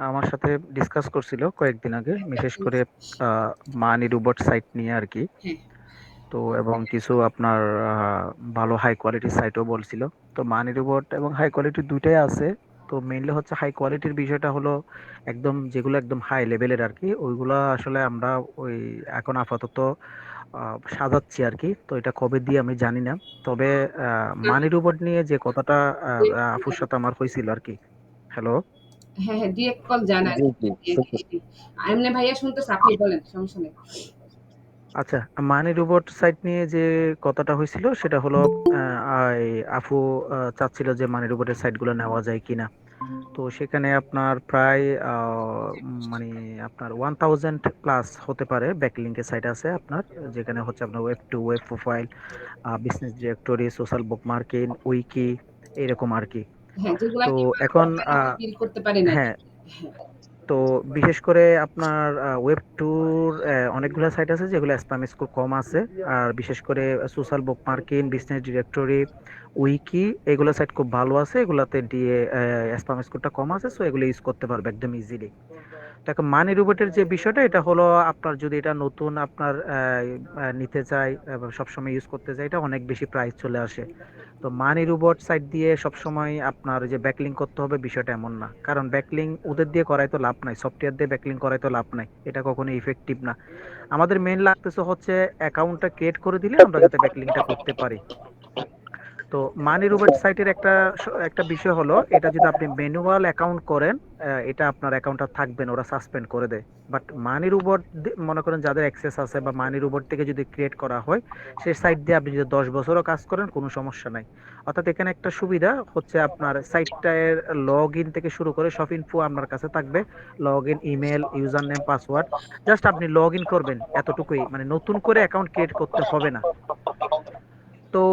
আমার সাথে ডিসকাস করছিল কয়েকদিন আগে, বিশেষ করে মানি রোবট সাইট নিয়ে আর কি। হ্যাঁ, তো এবং কিছু আপনার ভালো হাই কোয়ালিটির সাইটও বলছিল। তো মানি রোবট এবং হাই কোয়ালিটির দুইটাই আছে। তো মেইনলি হচ্ছে হাই কোয়ালিটির বিষয়টা হলো একদম যেগুলো একদম হাই লেভেলের আর কি, ওইগুলা আসলে আমরা ওই এখন আপাতত সাজাচ্ছি আর কি। তো এটা কবে দিয়ে আমি জানি না। তবে মানি রোবট নিয়ে যে কথাটা আপুর সাথে আমার হয়েছিল আর কি। হ্যালো। হ্যাঁ, হ্যাঁ, ডিরেক্ট কল যান জি, আরকি। জি, জি, জি, শুনতেছি। জি। এমনি ভাইয়া শুনতেছে, আপনি বলেন, সমস্যা নেই। আচ্ছা, মানি রোবট সাইট নিয়ে যে কথাটা হয়েছিল সেটা হলো এই আফু চাচ্ছিল যে মানি রোবটের সাইটগুলো নেওয়া যায় কিনা। তো সেখানে আপনার প্রায় মানে আপনার 1000+ হতে পারে ব্যাকলিঙ্কের সাইট আছে আপনার, যেখানে হচ্ছে আপনার web to web profile, business directory, social bookmarking, wiki, এরকম আর কি। হ্যাঁ, যেগুলা তো কিংবা এখন আপনারা বিল করতে পারেন হ্যাঁ, আরকি। হ্যাঁ, তো বিশেষ করে আপনার ওয়েব ট্যুর অনেকগুলো সাইট আছে যেগুলো স্প্যাম স্কোর কম আছে। আর বিশেষ করে সোশ্যাল বুক মার্কিং, বিজনেস ডিরেক্টরি, উইকি, এগুলো সাইট খুব ভালো আছে। এগুলাতে দিয়ে স্প্যাম স্কোরটা কম আছে, সো এগুলো ইউজ করতে পারবে একদম ইজিলি। দেখো, মানি রোবটের যে বিষয়টা, এটা হলো আপনার যদি এটা নতুন আপনার নিতে চাই এবং সবসময় ইউজ করতে চাই, এটা অনেক বেশি প্রাইস চলে আসে। তো মানি রোবট সাইট দিয়ে সবসময় আপনার যে ব্যাকলিং করতে হবে বিষয়টা এমন না, কারণ ব্যাকলিং ওদের দিয়ে করাই তো লাভ নাই, সফটওয়্যার দিয়ে ব্যাকলিং করাই তো লাভ নাই, এটা কখনো ইফেক্টিভ না। আমাদের মেইন লাগতেছে হচ্ছে অ্যাকাউন্টটা ক্রিয়েট করে দিলে আমরা যাতে ব্যাকলিংটা করতে পারি। তো মানি রোবট সাইটের একটা বিষয় হলো, এটা যদি আপনি ম্যানুয়াল অ্যাকাউন্ট করেন, এটা আপনার অ্যাকাউন্টটা থাকবেন, ওরা সাসপেন্ড করে দেয়। বাট মানি রোবট মনে করেন যাদের অ্যাক্সেস আছে বা মানি রোবট থেকে যদি ক্রিয়েট করা হয়, সেই সাইট দিয়ে আপনি যদি 10 বছরও কাজ করেন কোনো সমস্যা নাই। অর্থাৎ এখানে একটা সুবিধা হচ্ছে আপনার সাইটটার লগ ইন থেকে শুরু করে সব ইনফো আপনার কাছে থাকবে। Log in, email, user name, password, just আপনি লগ ইন করবেন, এতটুকুই। মানে নতুন করে অ্যাকাউন্ট ক্রিয়েট করতে হবে না। তো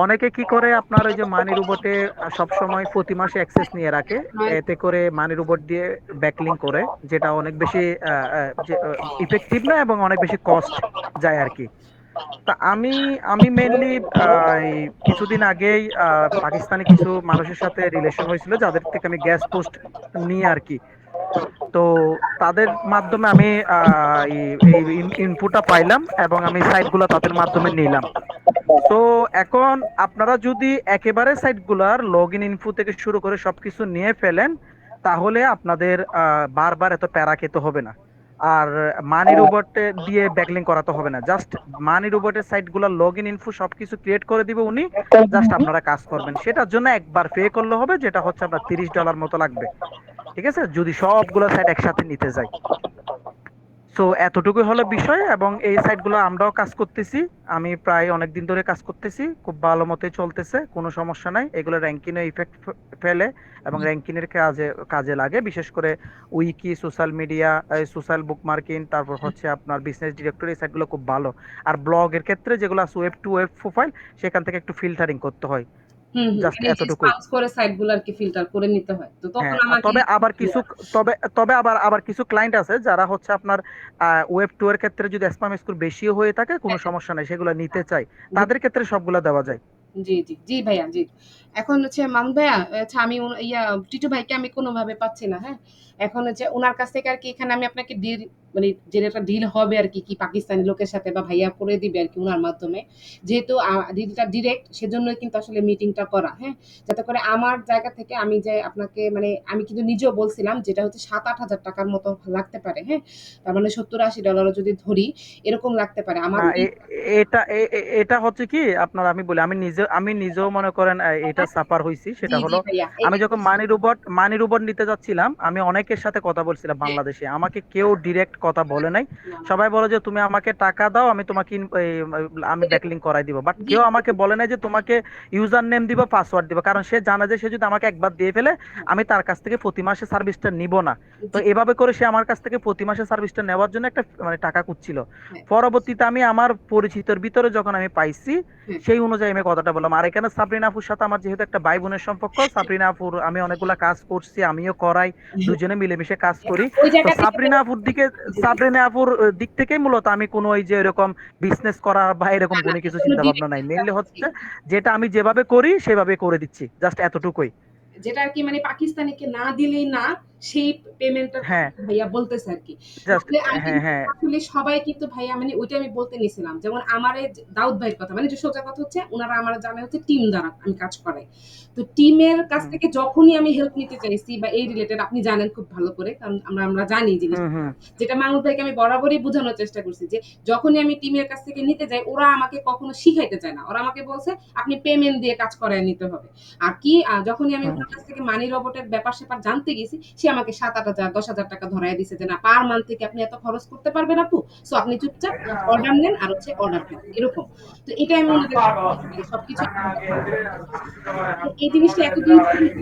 অনেকে কি করে আপনার ওই যে মানি রোবটে সব সময় প্রতি মাসে অ্যাক্সেস নিয়ে রাখে, নয়। এতে করে মানি রোবট দিয়ে ব্যাকলিং করে, যেটা অনেক বেশি ইফেক্টিভ না এবং অনেক বেশি কস্ট যায় আর কি। তা আমি আমি মেনলি কিছুদিন আগেই পাকিস্তানি কিছু মানুষের সাথে রিলেশন হয়েছিল, যাদের থেকে আমি গ্যাস পোস্ট নিয়ে আর কি। তো তাদের মাধ্যমে আমি এই ইনপুটটা পাইলাম এবং আমি সাইটগুলো তাদের মাধ্যমে নিলাম। সো এখন আপনারা যদি একেবারে সাইটগুলার লগ ইন ইনফো থেকে শুরু করে সবকিছু নিয়ে ফেলেন, তাহলে আপনাদের বারবার এত প্যারা খেতে হবে না। আর মানি রোবট দিয়ে ব্যাকলিং করাতে হবে না, জাস্ট মানি রোবটের সাইটগুলোর লগ ইন ইনফো সবকিছু ক্রিয়েট করে দিবে উনি। জাস্ট আপনারা কাজ করবেন, সেটার জন্য একবার পে করলে হবে, যেটা হচ্ছে আপনার $30 মতো লাগবে। ঠিক আছে, যদি সবগুলো সাইট একসাথে নিতে যাই। সো এতটুকুই হলো বিষয়, এবং এই সাইটগুলো আমরাও কাজ করতেছি। আমি প্রায় অনেক দিন ধরে কাজ করতেছি, খুব ভালো মতোই চলতেছে, কোনো সমস্যা নাই। এগুলো র্যাঙ্কিংয়ে ইফেক্ট ফেলে এবং র্যাঙ্কিংয়ের কাজে কাজে লাগে। বিশেষ করে উইকি, সোশ্যাল মিডিয়া, সোশ্যাল বুক মার্কিং, তারপর হচ্ছে আপনার বিজনেস ডিরেক্টরি, সাইটগুলো খুব ভালো। আর ব্লগের ক্ষেত্রে যেগুলো আছে ওয়েব টু ওয়েব প্রোফাইল, সেখান থেকে একটু ফিল্টারিং করতে হয়, হুম, হুম। জাস্ট মানে এই যে এতটুকুই। স্পাউস করে সাইটগুলো আরকি ফিল্টার করে নিতে হয়। তো তখন হ্যাঁ, আমাকে তবে আবার কিছু, তবে আবার কিছু ক্লায়েন্ট আছে যারা হচ্ছে আপনার ওয়েব টু এর ক্ষেত্রে যদি স্প্যাম স্কোর বেশিও হয়ে থাকে কোনো হ্যাঁ, সমস্যা নাই, সেগুলো নিতে চাই, জি, তাদের ক্ষেত্রে সবগুলা দেওয়া যায়। জি, জি, জি ভাইয়া, জি। এখন হচ্ছে মামুন ভাইয়া, আচ্ছা আমি টিটু ভাইকে আমি কোনোভাবে পাচ্ছি না, হ্যাঁ? এখন হচ্ছে উনার কাছ থেকে আরকি এখানে আমি আপনাকে মানে যে একটা ডিল হবে আরকি, কি পাকিস্তানি লোকের সাথে বা ভাইয়া করে দিবে আরকি উনার মাধ্যমে। যেহেতু ডিলটা ডিরেক্ট, সেজন্যই কিন্তু আসলে মিটিংটা করা, হ্যাঁ? যাতে করে আমার জায়গা থেকে আমি যে আপনাকে মানে আমি কিন্তু নিজেও বলছিলাম যেটা হচ্ছে ৳৭,০০০-৮,০০০ মতো লাগতে পারে, হ্যাঁ? তার মানে $৭০-৮০ যদি ধরি, এরকম লাগতে পারে। আমার না, ওই এটা হচ্ছে কি আপনার, আমি বলি, আমি নিজেও মনে করেন এটা সাফার হইছি। জি, সেটা জি হলো, ভাইয়া। আমি যখন মানি রোবট নিতে যাচ্ছিলাম, আমি অনেকের সাথে কথা বলছিলাম হ্যাঁ, বাংলাদেশে, আমাকে কেউ ডিরেক্ট কথা বলে নাই। না, না। সবাই বলে যে তুমি আমাকে টাকা দাও, আমি তোমাকে আমি ব্যাকলিং করাই দিব, বাট জি, কেউ আমাকে বলে নাই যে তোমাকে ইউজার নেম দিব, পাসওয়ার্ড দিব, কারণ সে জানে যে সে যদি আমাকে একবার দিয়ে ফেলে, আমি তার কাছ থেকে প্রতি মাসে সার্ভিসটা নিব না। তো জি, এভাবে করে সে আমার কাছ থেকে প্রতি মাসে সার্ভিসটা নেওয়ার জন্য একটা মানে টাকা খুঁজছিল। হ্যাঁ, পরবর্তীতে আমি আমার পরিচিতর ভিতরে যখন আমি পাইছি, হ্যাঁ। সেই অনুযায়ী আমি কথাটা বললাম। আর এখানে সাবরিনা আপুর সাথে আমার যেহেতু একটা ভাই বোনের সম্পর্ক, সাবরিনা আপুর আমি অনেকগুলা কাজ করছি, আমিও করাই, দুজনে মিলেমিশে কাজ করি। ওই তো জায়গা থেকে সাবরিনা আপুর দিক থেকেই মূলত আমি কোনো ওই যে এরকম বিজনেস করা বা এরকম না, না, কোনো কিছু কোনো চিন্তা ভাবনা ডিরেক্ট নাই। একটা মেনলি জি। হচ্ছে যেটা আমি যেভাবে করি সেভাবে করে দিচ্ছি, জাস্ট এতটুকুই। যেটা আরকি মানে পাকিস্তানিকে না দিলেই না, সেই পেমেন্টটার কথা হ্যাঁ, ভাইয়া বলতেছে আরকি। জাস্ট নাহলে আমি হ্যাঁ, কিন্তু হ্যাঁ। আসলে সবাই কিন্তু ভাইয়া মানে ওইটা আমি বলতে নিছিলাম। যেমন আমার এই যে দাউদ ভাইয়ের কথা মানে যে সোজা কথা হচ্ছে উনারা আমার জানে হচ্ছে টিম দ্বারা আমি কাজ করাই। তো টিমের কাছ হুম, থেকে যখনই আমি হেল্প নিতে চাইছি বা এই রিলেটেড আপনি জানেন খুব ভালো করে। কারণ আমরা জানি হুম, জিনিসটা। হুম, যেটা মাহমুদ ভাইকে আমি বরাবরই বোঝানোর চেষ্টা করছি যে যখনই আমি টিমের কাছ থেকে নিতে যাই ওরা আমাকে কখনো শিখাইতে চায় না। ওরা আমাকে বলছে আপনি পেমেন্ট দিয়ে কাজ করায় নিতে হবে। আর কি যখনই আমি হুম। ওনার কাছ থেকে মানি রোবটের ব্যাপার-স্যাপার জানতে গেছি, সে আমাকে ৭,৮০০০ ১০,০০০ টাকা ধরায় দিছে যে, "না পার মান্থ থেকে আপনি এত খরচ করতে পারবেন আপু। সো আপনি চুপচাপ অর্ডার নেন আর হচ্ছে অর্ডার দেন।" এরকম। তো এটা আমি ওনাদেরকে বলছি যে সবকিছু এই জিনিসটা এতদিন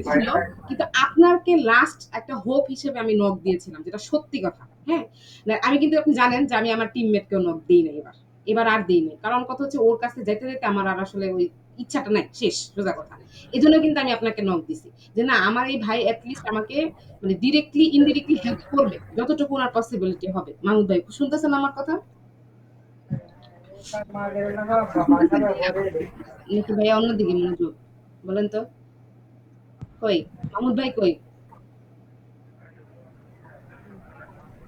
ছিল। কিন্তু আপনাকে লাস্ট একটা হোপ হিসেবে আমি নক দিয়েছিলাম। যেটা সত্যি কথা। হ্যাঁ? না আমি কিন্তু আপনি জানেন যে আমি আমার টিমমেটকেও নক দেই নাই এবার। এবার আর দেই নাই। কারণ কথা হচ্ছে ওর কাছে যাইতে আমার আর আসলে ওই ইচ্ছাটা নাই। শেষ সোজা কথা। এজন্য কিন্তু আমি আপনাকে নক দিছি। যে না আমার এই ভাই এট লিস্ট আমাকে মানে ডিরেক্টলি ইনডিরেক্টলি হেল্প করবে। যতটুকু উনার পসিবিলিটি হবে। মাহমুদ ভাই শুনতেছেন আমার কথা? শুনতেছেন ভাইয়া? নাকি ভাইয়া অন্যদিকে মনোযোগ? বলেন তো? কই? মাহমুদ ভাই কই?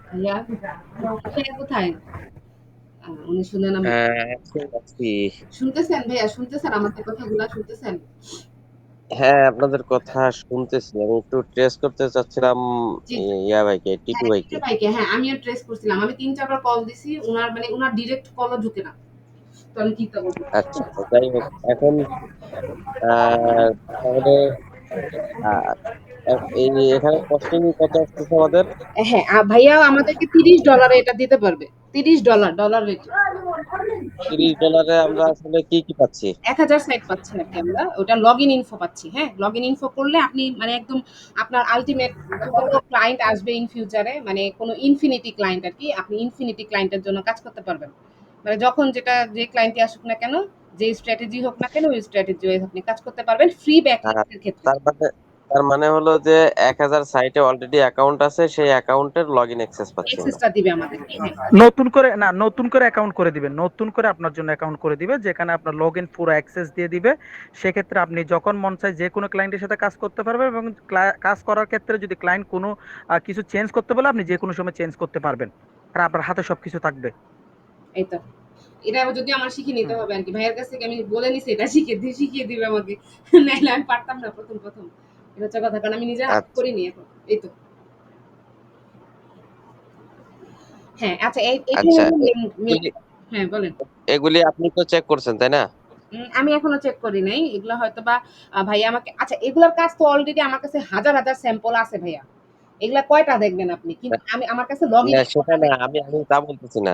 ভাইয়া? ভাইয়া কোথায়? উনি শুনে না। আছি আছি। শুনতেছেন ভাইয়া? শুনতেছেন আমাদের কথাগুলা শুনতেছেন? হ্যাঁ, আপনাদের কথা শুনতেছি। আমি একটু ট্রেস করতে চাচ্ছিলাম জি, ইয়া ভাইকে, টিটু হ্যাঁ, টিটু ভাইকে। ভাইকে হ্যাঁ, আমিও ট্রেস করছিলাম। আমি ৩-৪ বার কল দিছি। উনার মানে উনার ডিরেক্ট কলও ঢুকে না। তো আমি কি করব? আচ্ছা, যাই হোক। এখন আ তাহলে আ এই এখানে কস্টিং কত আসতেছে আমাদের? হ্যাঁ, ভাইয়া আমাদেরকে $৩০ এ এটা দিতে পারবে। $৩০ ডলার রেট। $30 এ আমরা আসলে কি পাচ্ছি? ১,০০০ সাইট পাচ্ছি আরকি আমরা। ওটা লগইন ইনফো পাচ্ছি। হ্যাঁ? লগইন ইনফো করলে আপনি মানে একদম আপনার আল্টিমেট যতগুলো ক্লায়েন্ট আসবে ইন ফিউচারে মানে কোন ইনফিনিটি ক্লায়েন্ট আরকি। আপনি ইনফিনিটি ক্লায়েন্টের জন্য কাজ করতে পারবেন। মানে যখন যে ক্লায়েন্টই আসুক না কেন, যে স্ট্র্যাটেজি হোক না কেন, ওই স্ট্র্যাটেজি ওয়াইজ আপনি কাজ করতে পারবেন ফ্রি আ ব্যাকলিংক এর ক্ষেত্রে। তার মানে তার মানে হলো যে ১,০০০ সাইটে অলরেডি অ্যাকাউন্ট আছে, সেই অ্যাকাউন্টের লগইন অ্যাক্সেস পাচ্ছি আমরা। অ্যাক্সেসটা দিবে আমাদেরকে। হ্যাঁ। নতুন করে অ্যাকাউন্ট করে দিবেন। নতুন করে আপনার জন্য অ্যাকাউন্ট করে দিবে যেখানে আপনার লগইন পুরো অ্যাক্সেস দিয়ে দিবে। সেক্ষেত্রে আপনি যখন মন চায় যেকোনো ক্লায়েন্টের সাথে কাজ করতে পারবেন এবং কাজ করার ক্ষেত্রে যদি ক্লায়েন্ট কোনো কিছু চেঞ্জ করতে বলে আপনি যেকোনো সময় চেঞ্জ করতে পারবেন। আর আপনার হাতে সবকিছু থাকবে। এই তো। এটা যদি আমার শিখে নিতে হুম। হবে আরকি। ভাইয়ের কাছ থেকে আমি বলে নিছি এটা শিখিয়ে দিবে আমাকে। নাইলে আমি পারতাম না ১ম। এটা হচ্ছে কথা। কারণ আমি নিজে হাতে আচ্ছা, করিনি এখন। এই তো। হ্যাঁ, আচ্ছা এটা আচ্ছা। হলো মেইন। এগুলি হ্যাঁ, বলেন। এগুলি আপনি তো চেক করছেন, তাই না? আমি এখনো চেক করি নাই। এগুলা হয়তোবা ভাইয়া আমাকে আচ্ছা এগুলার কাজ তো অলরেডি আমার কাছে হাজার স্যাম্পল আছে ভাইয়া। এগুলা কয়টা দেখবেন আপনি? কিন্তু আমার কাছে লগইন না সেটা ইনফোটা না। নেই। আমি আমি তা বলতেছি না।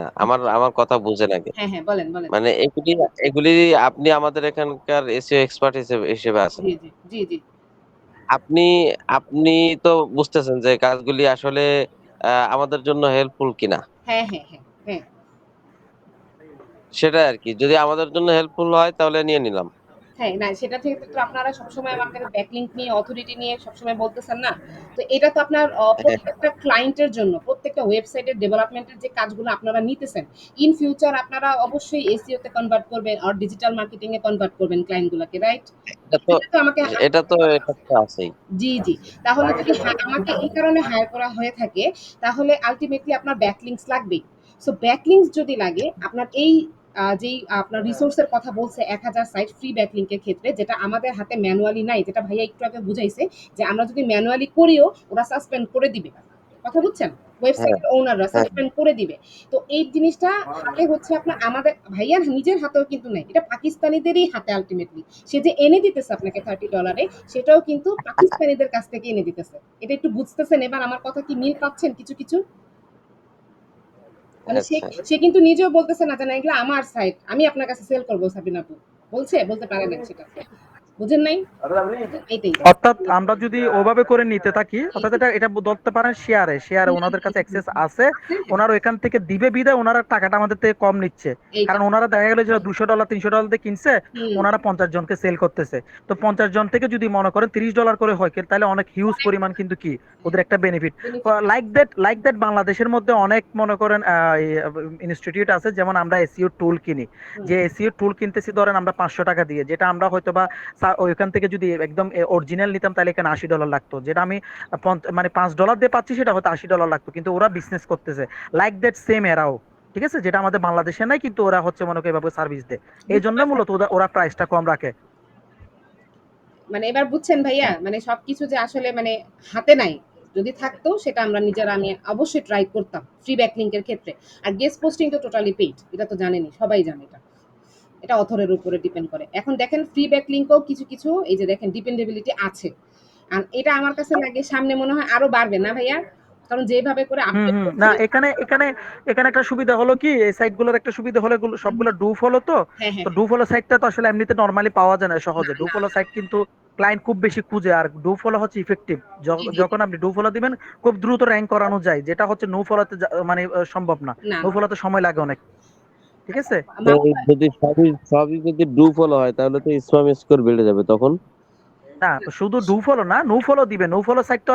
আমার কথা বুঝেন আগে। হ্যাঁ, হ্যাঁ, বলেন। মানে এগুলি আপনি আমাদের এখানকার এসইও এক্সপার্ট হিসেবে আছেন। জি। আপনি আপনি তো বুঝতেছেন যে কাজগুলি আসলে আমাদের জন্য হেল্পফুল কিনা। হ্যাঁ। সেটাই আরকি। যদি আমাদের জন্য হেল্পফুল হয় তাহলে নিয়ে নিলাম। হ্যাঁ, না সেটা থেকে তো আপনারা সবসময় আমাকে ব্যাকলিংক নিয়ে, অথরিটি নিয়ে সবসময় বলতেছেন না? তো এটা তো আপনার হ্যাঁ, প্রত্যেকটা ক্লায়েন্টের জন্য, প্রত্যেকটা ওয়েবসাইটের ডেভেলপমেন্ট এর যে কাজগুলো আপনারা নিতেছেন, ইন ফিউচার আপনারা অবশ্যই এসইও তে কনভার্ট করবেন আর ডিজিটাল মার্কেটিং এ কনভার্ট করবেন ক্লায়েন্ট গুলাকে, রাইট? এটা তো সেটা তো আমাকে এটা তো আছেই। জি। তাহলে যদি আমাকে এই কারণে হায়ার করা হয়ে থাকে, তাহলে আল্টিমেটলি আপনার ব্যাকলিংকস লাগবেই। সো ব্যাকলিংকস যদি লাগে, আপনার এই যেই আপনার রিসোর্স এর কথা বলছে ১,০০০ সাইট ফ্রি ব্যাকলিংক এর ক্ষেত্রে, যেটা আমাদের হাতে ম্যানুয়ালি নাই, যেটা ভাইয়া একটু আগে বুঝাইছে যে আমরা যদি ম্যানুয়ালি করিও ওরা সাসপেন্ড করে দিবে। কথা বুঝছেন? হ্যাঁ, ওয়েবসাইটের ওনাররা হ্যাঁ। সাসপেন্ড করে দিবে। তো এই জিনিসটা হাতে হচ্ছে আপনার আমাদের ভাইয়ার নিজের হাতেও কিন্তু নাই। এটা পাকিস্তানিদেরই হাতে আল্টিমেটলি। সে যে এনে দিতেছে আপনাকে $30 এ সেটাও কিন্তু পাকিস্তানিদের কাছ থেকে এনে দিতেছে। এটা একটু বুঝতেছেন এবার আমার কথা কি মিল পাচ্ছেন কিছু? মানে সে আচ্ছা। সে কিন্তু নিজেও বলতেছে না যে না এগুলা আমার সাইট। আমি আপনার কাছে সেল করব সাবিনা আপু। বলছে? বলতে পারে নাই সেটা। বুঝেন নাই? এইটাই। অর্থাৎ আমরা যদি ওভাবে করে নিতে থাকি, জি, অর্থাৎ জি। এটা ধরতে পারেন শেয়ারে ওনাদের কাছে অ্যাক্সেস আছে, আছে? ওনারা ওইখান থেকে দিবে বিধায় ওনারা টাকাটা আমাদের থেকে কম নিচ্ছে। এইটা। কারণ ওনারা দেখা গেল যে $200 $300 দিয়ে কিনছে, হুম। ওনারা 50 জনকে সেল করতেছে। তো 50 জন থেকে যদি মনে করেন $30 করে হয় তাহলে অনেক হিউজ অনেক পরিমাণ কিন্তু কি ওদের একটা বেনিফিট। বেনিফিট। লাইক দ্যাট বাংলাদেশের মধ্যে অনেক মনে করেন ইনস্টিটিউট আছে, যেমন আমরা এসইও টুল কিনি। হুম। যে এসইও টুল কিনতেছি ধরেন আমরা 500 টাকা দিয়ে, যেটা আমরা হয়তো বা ওইখান থেকে যদি একদম অরিজিনাল নিতাম তাহলে এখানে $80 লাগতো, যেটা আমি মানে $5 দিয়ে পাচ্ছি সেটা হয়তো $80 লাগতো, কিন্তু ওরা বিজনেস করতেছে লাইক দ্যাট সেম এরাও, ঠিক আছে, যেটা আমাদের বাংলাদেশে নাই, কিন্তু ওরা হচ্ছে মনে করি এভাবে সার্ভিস দেয়, এই বুঝতে জন্য পারছেন? মূলত ওরা প্রাইসটা কম রাখে। মানে এবার বুঝছেন ভাইয়া, মানে সবকিছু যে আসলে মানে হাতে নাই, যদি থাকতো সেটা আমরা নিজেরা আমি অবশ্যই ট্রাই করতাম ফ্রি ব্যাকলিংকের ক্ষেত্রে। আর গেস্ট পোস্টিং তো টোটালি পেইড, এটা তো জানেনই, সবাই জানে এটা। এটা অথরের উপরে ডিপেন্ড করে। এখন দেখেন ফ্রি ব্যাকলিংকও কিছু কিছু এই যে দেখেন ডিপেন্ডেবিলিটি আছে। আর এটা আমার কাছে লাগে সামনে মনে হয় আরো বাড়বে না ভাইয়া? কারণ যেভাবে করে হুম আপডেট হুম না, হচ্ছে। এখানে এখানে এখানে একটা সুবিধা হলো কি, এই সাইট গুলোর একটা সুবিধা হলো সবগুলো ডু ফলো তো। হ্যাঁ, হ্যাঁ, তো হ্যাঁ। ডু ফলো সাইটটা তো আসলে এমনিতে নর্মালি পাওয়া যায় না না, সহজে, ডু না। ফলো সাইট কিন্তু ক্লায়েন্ট খুব বেশি খুঁজে, আর ডু ফলো হচ্ছে ইফেক্টিভ। জি, জি, জি। যখন আপনি ডু ফলো দিবেন খুব দ্রুত র্যাঙ্ক করানো যায়, যেটা হচ্ছে নো ফলোতে মানে সম্ভব না। না, নো না। ফলোতে সময় লাগে অনেক, ঠিক আছে। তো মামুন ভাই, যদি সবই সবই যদি ডু ফলো হয় তাহলে তো স্প্যাম স্কোর বেড়ে যাবে তখন। না শুধু ডু ফলো না, নো ফলো দিবে, নো ফলো সাইট তো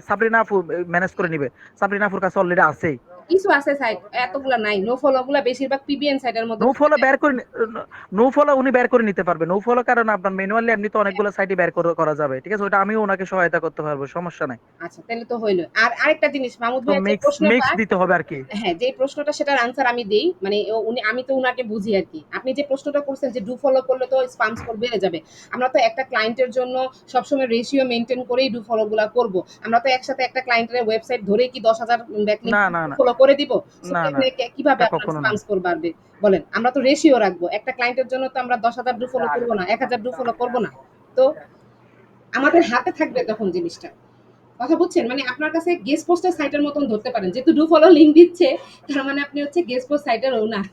সাবরিনা আপু ম্যানেজ করে নিবে, সাবরিনা আপুর কাছে অলরেডি আছেই। কিছু আছে সাইট, এতগুলা নাই। নো ফলো গুলা বেশিরভাগ পিবিএন সাইটের মধ্যে নো থাকে ফলো না। বের করে নো ফলো উনি বের করে নিতে পারবে, নো ফলো কারণ আপনার ম্যানুয়ালি এমনি তো অনেকগুলো সাইটই করা যাবে, ঠিক আছে, ওটা আমিও ওনাকে সহায়তা করতে পারবো, সমস্যা নাই। আচ্ছা, তাহলে তো হইল। আর আরেকটা জিনিস মাহমুদ তো ভাইয়ের যে মিক্স প্রশ্নটা, মিক্স দিতে হবে আর কি। হ্যাঁ, যে প্রশ্নটা সেটার আনসার আমি দেই। মানে উনি আমি তো উনাকে বুঝি আরকি। আপনি যে প্রশ্নটা করছেন যে ডু ফলো করলে তো স্পাম স্কোর বেড়ে যাবে। আমরা তো একটা ক্লায়েন্টের জন্য সবসময় রেশিও মেইনটেইন করেই ডু ফলো গুলা করব। আমরা তো একসাথে একটা ক্লায়েন্টের ওয়েবসাইট ধরেই কি 10,000 ব্যাকলিংক না না না ফলো করে দিব? সো না না, এখানে কিভাবে এটা আপনার কখনো না। স্পাম স্কোর বাড়বে? বলেন। আমরা তো রেশিও রাখবো। একটা ক্লায়েন্টের জন্য তো আমরা 10,000 ডু ফলো করব না, 1,000 ডু ফলো করব না। তো আমাদের হাতে থাকবে তখন জিনিসটা। কথা বুঝছেন? মানে আপনার কাছে গেস্ট পোস্টের সাইটের মতন ধরতে পারেন। যেহেতু ডু ফলো লিঙ্ক দিচ্ছে, তার মানে আপনি হচ্ছে গেস্ট পোস্ট সাইটের ওনার।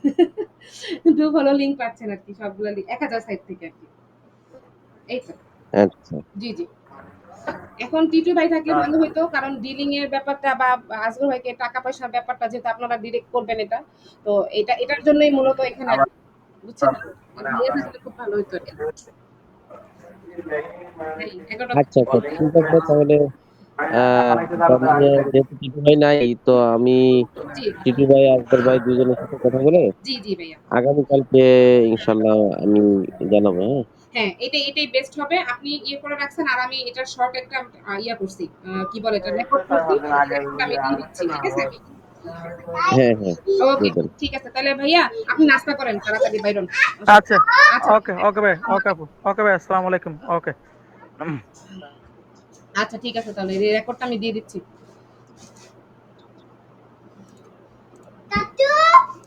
ডু ফলো লিঙ্ক পাচ্ছেন আরকি সবগুলা ১,০০০ সাইট থেকে আরকি। এই তো। আচ্ছা। জি, জি। এখন টিটু ভাই থাকলে ভালো হইতো। কারণ ডিলিং এর ব্যাপারটা বা আজগর ভাইকে টাকা পয়সার ব্যাপারটা যেহেতু আপনারা ডিরেক্ট করবেন এটা। তো এটার জন্যই মূলত এখানে আরকি। বুঝছেন? ভাইয়া থাকলে খুব ভালো হইতো আরকি। ভাই ১১টা আচ্ছা আচ্ছা ঠিক আছে তাহলে। তাহলে যেহেতু টিটু ভাই নাই তো আমি জি, টিটু ভাই আকবর ভাই দুজনের সাথে কথা বলে জি, জি ভাইয়া। আগামীকালকে ইনশাল্লাহ আমি জানাবো, হ্যাঁ। হ্যাঁ, এটাই বেস্ট হবে। আপনি ইয়ে করে রাখছেন আর আমি এটার শর্ট একটা ইয়া করছি। কি বলে এটা রেকর্ড করছি। রেকর্ডটা আমি দিয়ে দিচ্ছি। ঠিক আছে? হ্যাঁ হ্যাঁ ওকে, দিয়ে দেন। ঠিক আছে। তাহলে ভাইয়া আপনি নাস্তা করেন তাড়াতাড়ি বাইরন। আচ্ছা, আচ্ছা, ওকে ওকে ভাই, ওকে আপু, ওকে ভাই, আসসালামু আলাইকুম, ওকে। আচ্ছা ঠিক আছে তাহলে এই রেকর্ডটা আমি দিয়ে দিচ্ছি।